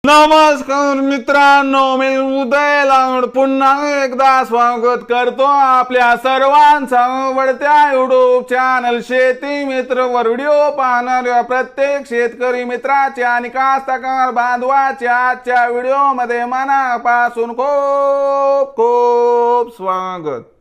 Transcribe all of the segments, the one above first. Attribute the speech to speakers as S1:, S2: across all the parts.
S1: नमस्कार मित्रांनो, मी उदय लांड पुन्हा एकदा स्वागत करतो आपल्या सर्वांचा आवडत्या युट्यूब चॅनल शेती मित्र वर व्हिडिओ पाहणाऱ्या प्रत्येक शेतकरी मित्राच्या आणि कास्तकार बांधवाच्या आजच्या व्हिडिओ मध्ये मनापासून खूप खूप स्वागत।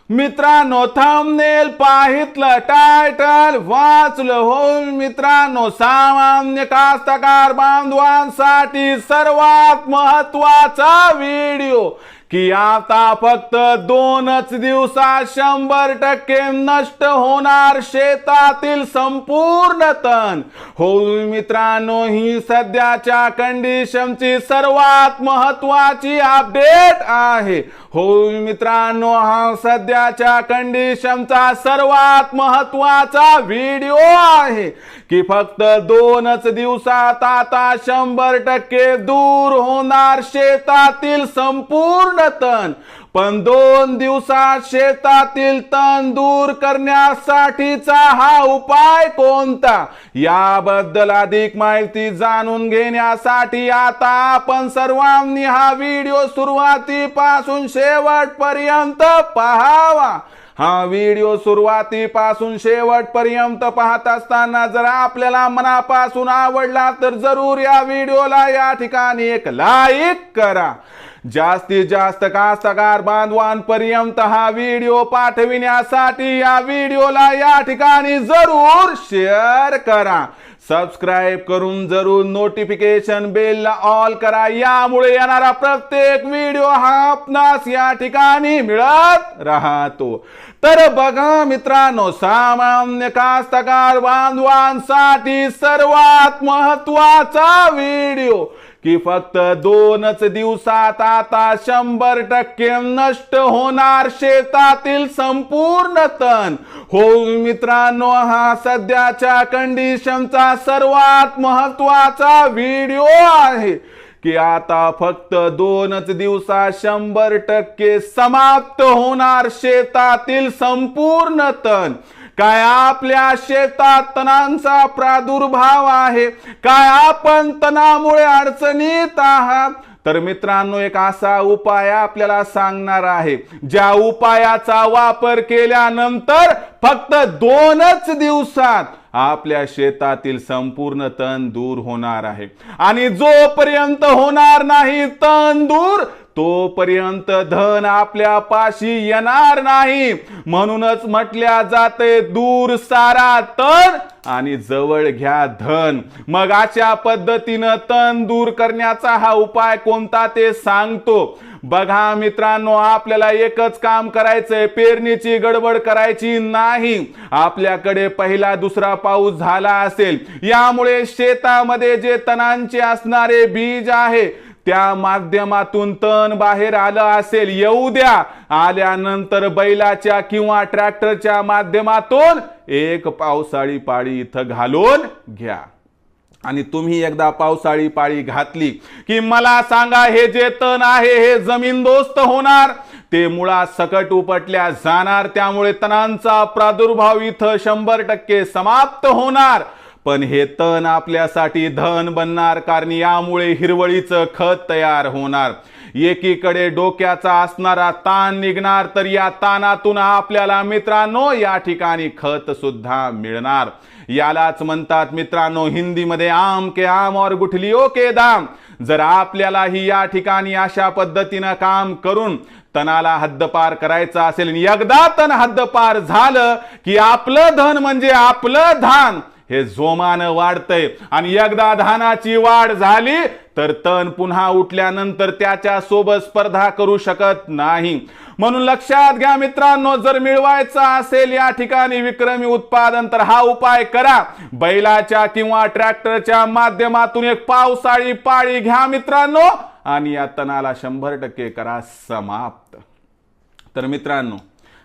S1: मित्रांनो, थंबनेल पाहितलं, टायटल वाचलं हो मित्रांनो, सामान्य कास्तकार बांधवांसाठी सर्वात महत्त्वाचा व्हिडिओ की आता फक्त 2च दिवसात 100% नष्ट होणार शेतातील संपूर्ण तण। हो मित्रांनो, ही सध्याच्या कंडिशनची सर्वात महत्त्वाची अपडेट आहे। हो मित्रांनो, हा सध्याच्या कंडिशनचा सर्वात महत्त्वाचा व्हिडिओ आहे की फक्त 2च दिवसात आता 100% दूर होणार शेतातील संपूर्ण तण। पण 2 दिवसात शेतातील तण दूर करण्यासाठीचा हा उपाय कोणता, याबद्दल अधिक माहिती जाणून घेण्यासाठी आता आपण सर्वांनी हा व्हिडिओ सुरुवातीपासून शेवटपर्यंत पाहावा। हा व्हिडिओ सुरुवातीपासून शेवटपर्यंत पाहत असताना जर आपल्याला मनापासून आवडला तर जरूर या व्हिडिओला या ठिकाणी एक लाईक करा। जास्तीत जास्त कास्तकार बांधवांपर्यंत हा व्हिडिओ पाठविण्यासाठी या व्हिडिओला या ठिकाणी जरूर शेअर करा। सबस्क्राइब करून जरूर नोटिफिकेशन बेलला ऑल करा, यामुळे येणारा प्रत्येक व्हिडिओ हा आपणास या ठिकाणी मिळत राहतो। तर बघा मित्रांनो, सामान्य कास्तकार बांधवांसाठी सर्वात महत्त्वाचा व्हिडिओ की फक्त 2च दिवसात आता 100% नष्ट होणार शेतातील संपूर्ण तण। हो मित्रांनो, हा सध्याच्या कंडिशनचा सर्वात महत्त्वाचा व्हिडिओ आहे की आता फक्त 2च दिवसात 100% समाप्त होणार शेतातील संपूर्ण तण। काय आपल्या शेतात तणांचा प्रादुर्भाव आहे, काय आपण तणामुळे अडचणीत आहात, तर मित्रांनो एक असा उपाय आपल्याला सांगणार आहे, ज्या उपायाचा वापर केल्यानंतर फक्त 2च दिवसात आपल्या शेतातील संपूर्ण तण दूर होणार आहे। आणि जोपर्यंत होणार नाही तण दूर, तोपर्यंत धन आपल्या पाशी येणार नाही। म्हणूनच म्हटल्या जाते, दूर सारा तण आणि जवळ घ्या धन। मग अशा पद्धतीनं तण दूर करण्याचा हा उपाय कोणता ते सांगतो। बघा मित्रांनो, आपल्याला एकच काम करायचंय, पेरणीची गडबड करायची नाही। आपल्याकडे पहिला दुसरा पाऊस झाला असेल, यामुळे शेतामध्ये जे तणांचे असणारे बीज आहे त्या माध्यमातून तण बाहेर आलं असेल, येऊ द्या। आल्यानंतर बैलाच्या किंवा ट्रॅक्टरच्या माध्यमातून एक पावसाळी पाळी इथं घालून घ्या। आणि तुम्ही एकदा पावसाळी पाळी घातली की मला सांगा, हे जे तण आहे हे जमीनदोस्त होणार, ते मुळात सकट उपटल्या जाणार। त्यामुळे तणांचा प्रादुर्भाव इथं 100% समाप्त होणार। पण हे तण आपल्यासाठी धन बनणार, कारण यामुळे हिरवळीचं खत तयार होणार। एकीकडे डोक्याचा असणारा ताण निघणार, तर या ताणातून आपल्याला मित्रांनो या ठिकाणी खत सुद्धा मिळणार। यालाच म्हणतात मित्रांनो हिंदीमध्ये आम के आम और गुठलियों के दाम। जर आपल्याला ही या ठिकाणी अशा पद्धतीनं काम करून तणाला हद्दपार करायचं असेल, एकदा तण हद्दपार झालं की आपलं धन म्हणजे आपलं धान हे जोमानं वाढतंय। आणि एकदा धानाची वाढ झाली तर तण पुन्हा उठल्यानंतर त्याच्या सोबत स्पर्धा करू शकत नाही। म्हणून लक्षात घ्या मित्रांनो, जर मिळवायचं असेल या ठिकाणी विक्रमी उत्पादन, तर हा उपाय करा। बैलाच्या किंवा ट्रॅक्टरच्या माध्यमातून एक पावसाळी पाळी घ्या मित्रांनो, आणि या तणाला 100% करा समाप्त। तर मित्रांनो,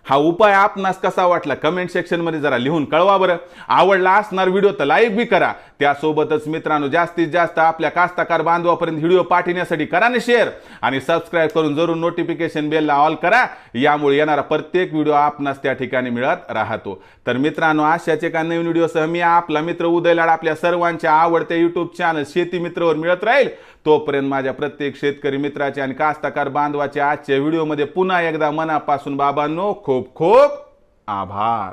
S1: हा उपाय आपणास कसा वाटला कमेंट सेक्शन मध्ये जरा लिहून कळवा बरं. आवडला असणार व्हिडिओ तर लाईक बी करा. त्यासोबतच मित्रांनो जास्तीत जास्त आपल्या कास्तकार बांधवापर्यंत व्हिडिओ पाठवण्यासाठी करा ना शेअर आणि सबस्क्राईब करून जरूर नोटिफिकेशन बेलला ऑल करा. यामुळे येणारा प्रत्येक व्हिडिओ आपणास त्या ठिकाणी मिळत राहतो. तर मित्रांनो अशाच एका नवीन व्हिडिओसह मी आपला मित्र उदय लाड आपल्या सर्वांच्या आवडत्या युट्यूब चॅनल शेती मित्रवर मिळत राहील. तोपर्यंत माझ्या प्रत्येक शेतकरी मित्राचे आणि कास्तकार बांधवाचे आजच्या व्हिडिओमध्ये पुन्हा एकदा मनापासून बाबांनो खूप खूप आभार.